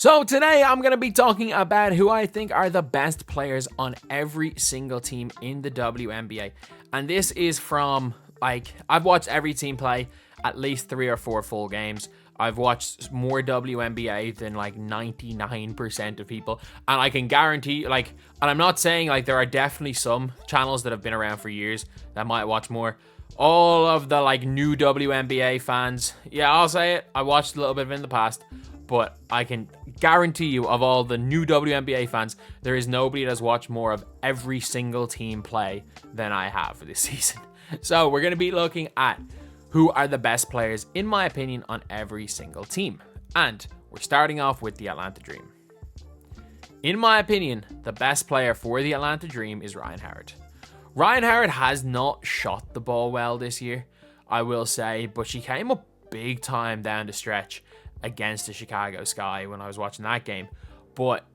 So today I'm going to be talking about who I think are the best players on every single team in the WNBA. And this is from, I've watched every team play at least 3 or 4 full games. I've watched more WNBA than 99% of people. And I can guarantee, and I'm not saying there are definitely some channels that have been around for years that might watch more. All of the new WNBA fans, yeah, I'll say it, I watched a little bit of it in the past. But I can guarantee you, of all the new WNBA fans, there is nobody that's watched more of every single team play than I have for this season. So we're going to be looking at who are the best players, in my opinion, on every single team. And we're starting off with the Atlanta Dream. In my opinion, the best player for the Atlanta Dream is Rhyne Howard. Rhyne Howard has not shot the ball well this year, I will say, but she came up big time down the stretch against the Chicago Sky when I was watching that game. But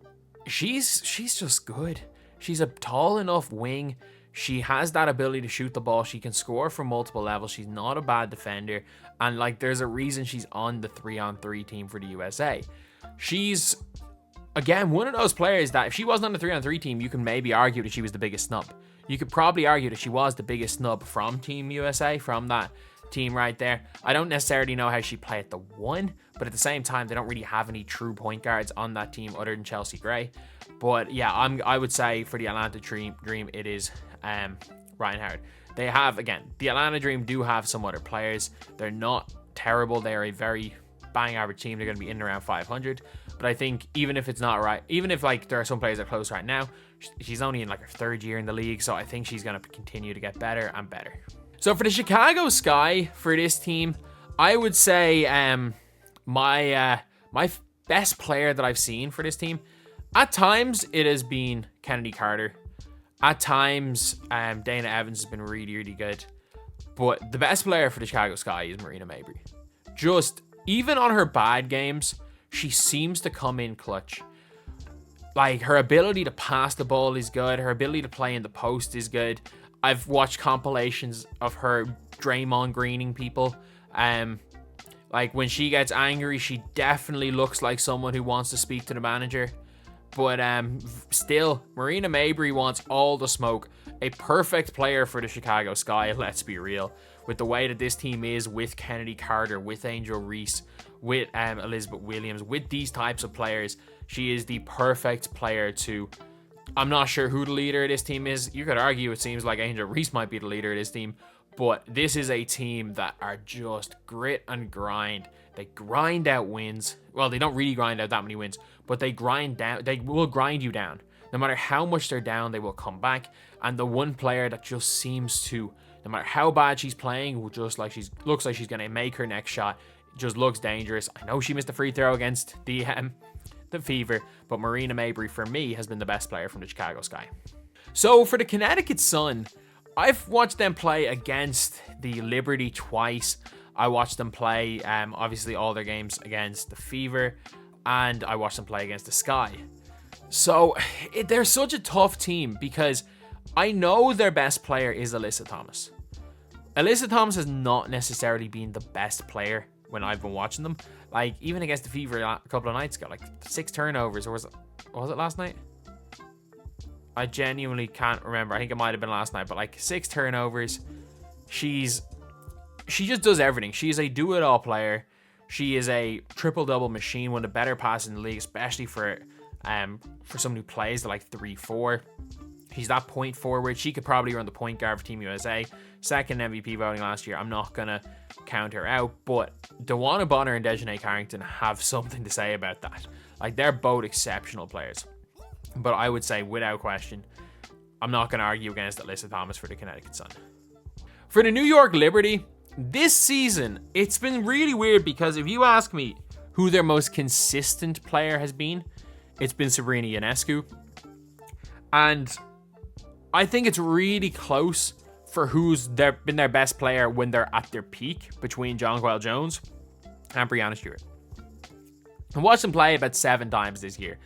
she's just good. She's a tall enough wing. She has that ability to shoot the ball. She can score from multiple levels. She's not a bad defender. And there's a reason she's on the 3-on-3 team for the USA. She's, again, one of those players that if she wasn't on the 3-on-3 team, you can maybe argue that she was the biggest snub. You could probably argue that she was the biggest snub from Team USA, from that team right there. I don't necessarily know how she played at the 1, but at the same time, they don't really have any true point guards on that team other than Chelsea Gray. But yeah, I would say for the Atlanta Dream, it is Rhyne Howard. They have, again, the Atlanta Dream do have some other players. They're not terrible. They're a very bang average team. They're going to be in and around 500. But I think even if it's not right, even if there are some players that are close right now, she's only in her 3rd year in the league. So I think she's going to continue to get better and better. So for the Chicago Sky, for this team, I would say my best player that I've seen for this team, at times it has been Kennedy Carter. At times, Dana Evans has been really, really good. But the best player for the Chicago Sky is Breanna Mabry. Just, even on her bad games, she seems to come in clutch. Her ability to pass the ball is good. Her ability to play in the post is good. I've watched compilations of her Draymond Greening people. When she gets angry, she definitely looks like someone who wants to speak to the manager. But still, Breanna Mabry wants all the smoke. A perfect player for the Chicago Sky, let's be real. With the way that this team is, with Kennedy Carter, with Angel Reese, with Elizabeth Williams, with these types of players, she is the perfect player to... I'm not sure who the leader of this team is. You could argue it seems like Angel Reese might be the leader of this team. But this is a team that are just grit and grind. They grind out wins. Well, they don't really grind out that many wins, but they grind down. They will grind you down. No matter how much they're down, they will come back. And the one player that just seems to, no matter how bad she's playing, looks like she's going to make her next shot. It just looks dangerous. I know she missed a free throw against the Fever, but Breanna Mabry, for me, has been the best player from the Chicago Sky. So for the Connecticut Sun, I've watched them play against the Liberty twice. I watched them play, obviously, all their games against the Fever, and I watched them play against the Sky. So they're such a tough team because I know their best player is Alyssa Thomas. Alyssa Thomas has not necessarily been the best player when I've been watching them. Even against the Fever a couple of nights ago, 6 turnovers, or was it last night? I genuinely can't remember. I think it might have been last night, but 6 turnovers. She just does everything. She is a do-it-all player. She is a triple-double machine, one of the better passes in the league, especially for someone who plays the 3-4. She's that point forward. She could probably run the point guard for Team USA. 2nd MVP voting last year. I'm not going to count her out, but DeWanna Bonner and Dejanay Carrington have something to say about that. They're both exceptional players. But I would say, without question, I'm not going to argue against Alyssa Thomas for the Connecticut Sun. For the New York Liberty, this season, it's been really weird because if you ask me who their most consistent player has been, it's been Sabrina Ionescu. And I think it's really close for who's been their best player when they're at their peak between Jonquel Jones and Breanna Stewart. I watched them play about 7 times this year.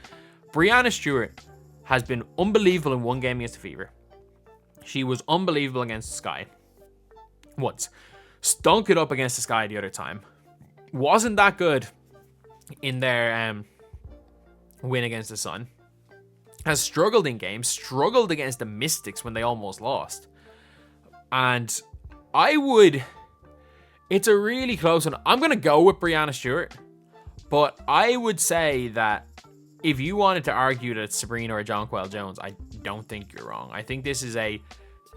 Breanna Stewart has been unbelievable in one game against the Fever. She was unbelievable against the Sky once. Stunk it up against the Sky the other time. Wasn't that good in their win against the Sun. Has struggled in games, struggled against the Mystics when they almost lost. And it's a really close one. I'm going to go with Breanna Stewart, but I would say that if you wanted to argue that it's Sabrina or Jonquel Jones, I don't think you're wrong. I think this is a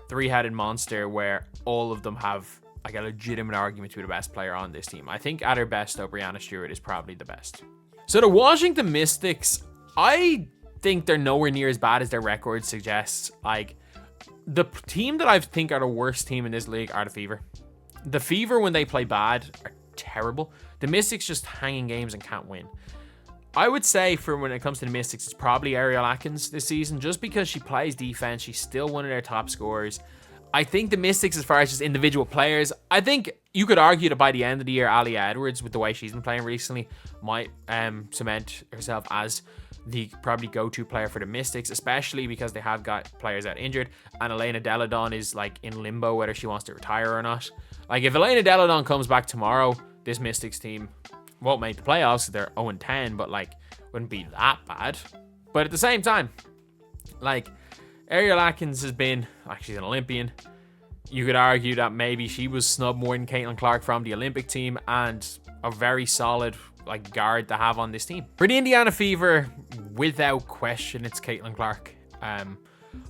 three-headed monster where all of them have like a legitimate argument to be the best player on this team. I think at her best, though, Breanna Stewart is probably the best. So the Washington Mystics, I think they're nowhere near as bad as their record suggests. Like, the team that I think are the worst team in this league are the Fever. The Fever, when they play bad, are terrible. The Mystics just hang in games and can't win. I would say for when it comes to the Mystics, it's probably Ariel Atkins this season, just because she plays defense. She's still one of their top scorers. I think the Mystics, as far as just individual players, I think you could argue that by the end of the year, Alia Edwards, with the way she's been playing recently, might cement herself as the probably go-to player for the Mystics, especially because they have got players out injured, and Elena Deladon is like in limbo whether she wants to retire or not. Like, if Elena Deladon comes back tomorrow, this Mystics team won't make the playoffs. They're 0-10, but like, wouldn't be that bad. But at the same time, like, Ariel Atkins has been, like, she's an Olympian. You could argue that maybe she was snubbed more than Caitlin Clark from the Olympic team, and a very solid like guard to have on this team. For the Indiana Fever, without question, it's Caitlin Clark.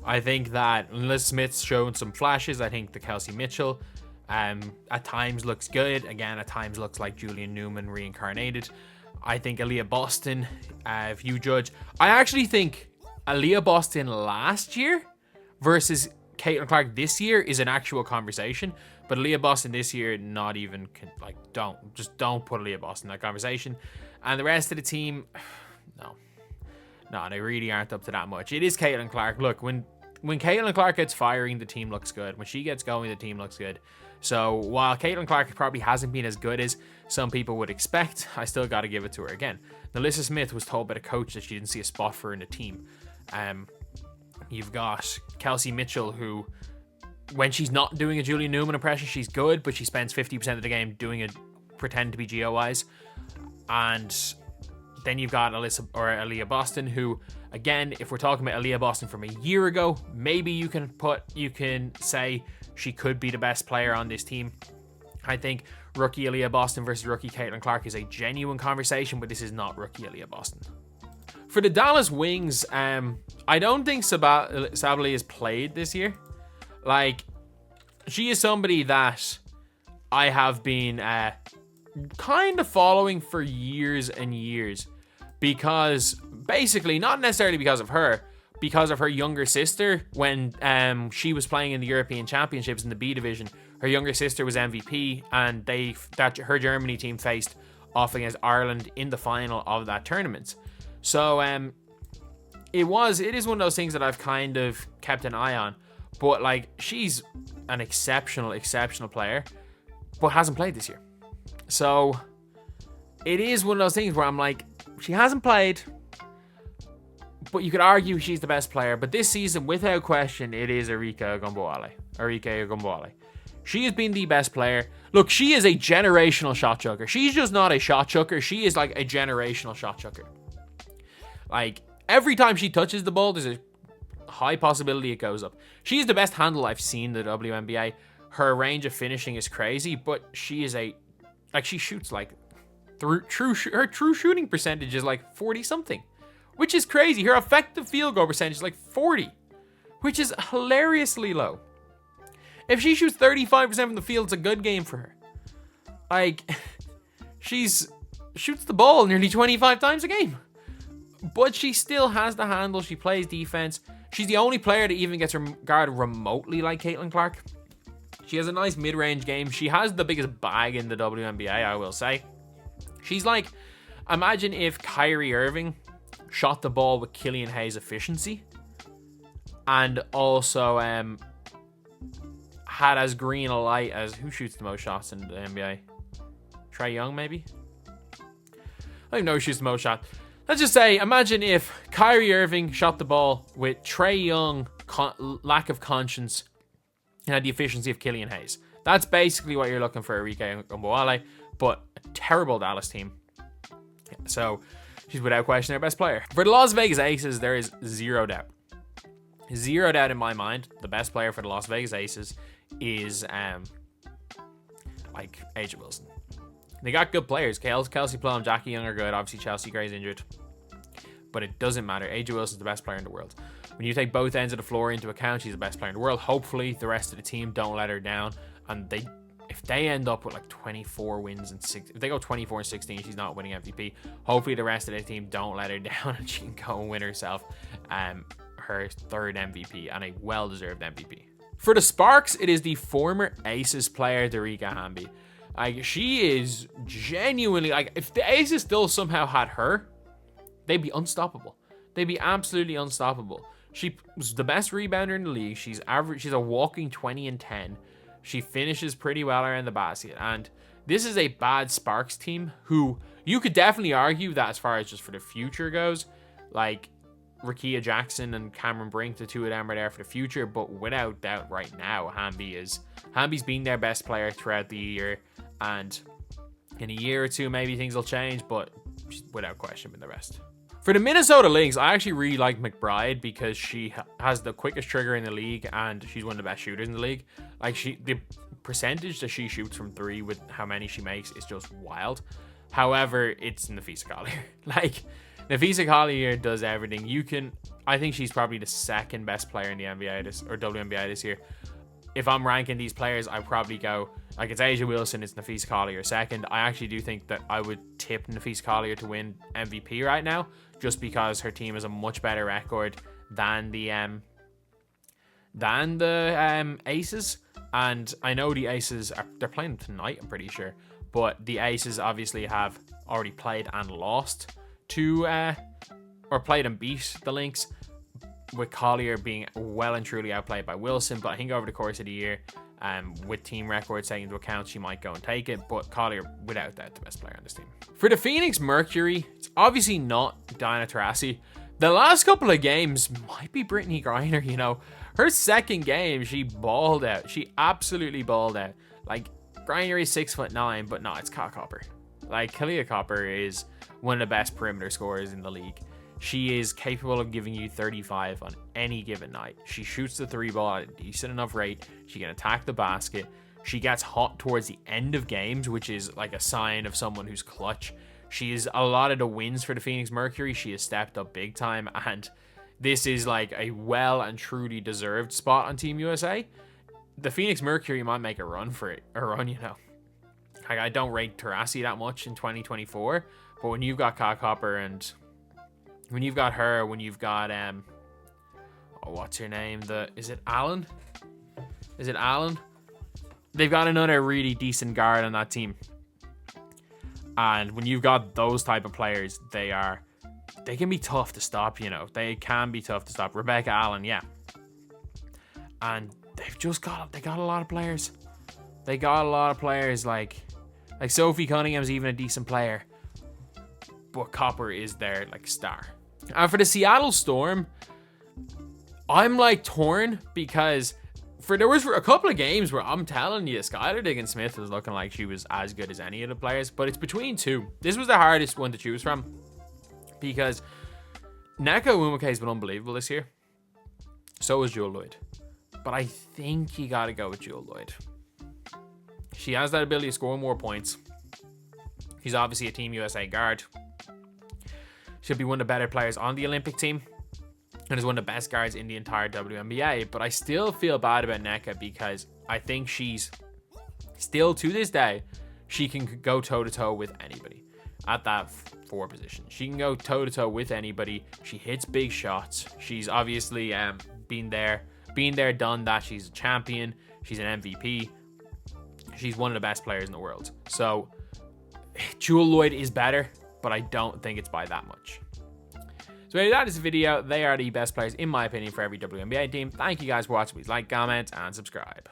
I think that Liz Smith's shown some flashes. I think the Kelsey Mitchell at times looks good. Again, at times looks like Julian Newman reincarnated. I think Aaliyah Boston, if you judge, I actually think Aaliyah Boston last year versus Caitlin Clark this year is an actual conversation. But Aaliyah Boston this year, not even, like, don't put Aaliyah Boston in that conversation. And the rest of the team, no, they really aren't up to that much. It is Caitlin Clark. Look, when Caitlin Clark gets firing, the team looks good. When she gets going, the team looks good. So while Caitlin Clark probably hasn't been as good as some people would expect, I still got to give it to her again. Melissa Smith was told by the coach that she didn't see a spot for her in the team. You've got Kelsey Mitchell, who, when she's not doing a Julian Newman impression, she's good, but she spends 50% of the game doing it, pretend to be Geo-wise. And then you've got Aaliyah Boston, who, again, if we're talking about Aaliyah Boston from a year ago, maybe you can say she could be the best player on this team. I think rookie Aaliyah Boston versus rookie Caitlin Clark is a genuine conversation, but this is not rookie Aaliyah Boston. For the Dallas Wings, I don't think Sabali has played this year. Like, she is somebody that I have been kind of following for years and years, because basically, not necessarily because of her younger sister. When she was playing in the European Championships in the B division, her younger sister was MVP, and her Germany team faced off against Ireland in the final of that tournament. So it is one of those things that I've kind of kept an eye on. But, like, she's an exceptional player, but hasn't played this year. So it is one of those things where I'm like, she hasn't played, but you could argue she's the best player. But this season, without question, it is Arike Ogunbowale. She has been the best player. Look, she is a generational shot chucker. She's just not a shot chucker. She is like a generational shot chucker. Like, every time she touches the ball, there's a high possibility it goes up. She's the best handle I've seen in the WNBA. Her range of finishing is crazy, but she shoots like her true shooting percentage is like 40 something, which is crazy. Her effective field goal percentage is like 40, which is hilariously low. If she shoots 35% from the field, it's a good game for her. Like, shoots the ball nearly 25 times a game. But she still has the handle. She plays defense. She's the only player that even gets her guard remotely like Caitlin Clark. She has a nice mid-range game. She has the biggest bag in the WNBA, I will say. She's like, imagine if Kyrie Irving shot the ball with Killian Hayes' efficiency, and also had as green a light as, who shoots the most shots in the NBA? Trae Young, maybe? I don't even know who shoots the most shots. Let's just say, imagine if Kyrie Irving shot the ball with Trae Young lack of conscience and had the efficiency of Killian Hayes. That's basically what you're looking for, Arike Ogunbowale, but a terrible Dallas team. So She's without question their best player. For the Las Vegas Aces, there is zero doubt. Zero doubt in my mind, the best player for the Las Vegas Aces is like A'ja Wilson. They got good players. Kelsey Plum, Jackie Young are good. Obviously, Chelsea Gray's injured. But it doesn't matter. A'ja Wilson's the best player in the world. When you take both ends of the floor into account, she's the best player in the world. Hopefully, the rest of the team don't let her down. And if they end up with like 24 wins and if they go 24-16, she's not winning MVP. Hopefully, the rest of the team don't let her down and she can go and win herself her third MVP and a well-deserved MVP. For the Sparks, it is the former Aces player, Dariqa Hamby. Like, she is genuinely, like, if the Aces still somehow had her, they'd be unstoppable. They'd be absolutely unstoppable. She was the best rebounder in the league. She's a walking 20 and 10. She finishes pretty well around the basket. And this is a bad Sparks team who you could definitely argue that as far as just for the future goes, like Rickea Jackson and Cameron Brink, the two of them are there for the future. But without doubt right now, Hamby's been their best player throughout the year. And in a year or two, maybe things will change, but she's without question been the best. For the Minnesota Lynx, I actually really like McBride because she has the quickest trigger in the league and she's one of the best shooters in the league. Like, the percentage that she shoots from three with how many she makes is just wild. However, it's Napheesa Collier. Like, Napheesa Collier does everything. I think she's probably the second best player in the NBA or WNBA this year. If I'm ranking these players, I probably go, like, it's A'ja Wilson, it's Napheesa Collier second. I actually do think that I would tip Napheesa Collier to win MVP right now, just because her team has a much better record than the Aces. And I know the Aces they're playing tonight, I'm pretty sure. But the Aces obviously have already played and lost to or played and beat the Lynx, with Collier being well and truly outplayed by Wilson. But I think over the course of the year, with team records taken into account, she might go and take it. But Collier, without doubt, the best player on this team. For the Phoenix Mercury, it's obviously not Diana Taurasi. The last couple of games might be Brittany Griner, you know. Her second game, she balled out. She absolutely balled out. Like, Griner is 6'9", but no, it's Kahleah Copper. Like, Kahleah Copper is one of the best perimeter scorers in the league. She is capable of giving you 35 on any given night. She shoots the three ball at a decent enough rate. She can attack the basket. She gets hot towards the end of games, which is like a sign of someone who's clutch. She is a lot of the wins for the Phoenix Mercury. She has stepped up big time, and this is like a well and truly deserved spot on Team USA. The Phoenix Mercury might make a run for it, you know. Like, I don't rate Taurasi that much in 2024, but when you've got Kahleah Copper and when you've got her, when you've got what's her name? Is it Allen? They've got another really decent guard on that team. And when you've got those type of players, they can be tough to stop, you know. They can be tough to stop. Rebecca Allen, yeah. And they got a lot of players. They got a lot of players like Sophie Cunningham's even a decent player. But Copper is their like star. And for the Seattle Storm, I'm like torn because there was a couple of games where I'm telling you, Skylar Diggins-Smith was looking like she was as good as any of the players, but it's between two. This was the hardest one to choose from because Nneka Onwuemeke's has been unbelievable this year. So is Jewell Loyd. But I think you got to go with Jewell Loyd. She has that ability to score more points. She's obviously a Team USA guard. She'll be one of the better players on the Olympic team and is one of the best guards in the entire WNBA. But I still feel bad about Nneka because I think she's still, to this day, she can go toe-to-toe with anybody at that 4 position. She can go toe-to-toe with anybody. She hits big shots. She's obviously been there, done that. She's a champion. She's an MVP. She's one of the best players in the world. So Jewell Loyd is better, but I don't think it's by that much. So anyway, that is the video. They are the best players, in my opinion, for every WNBA team. Thank you guys for watching. Please like, comment, and subscribe.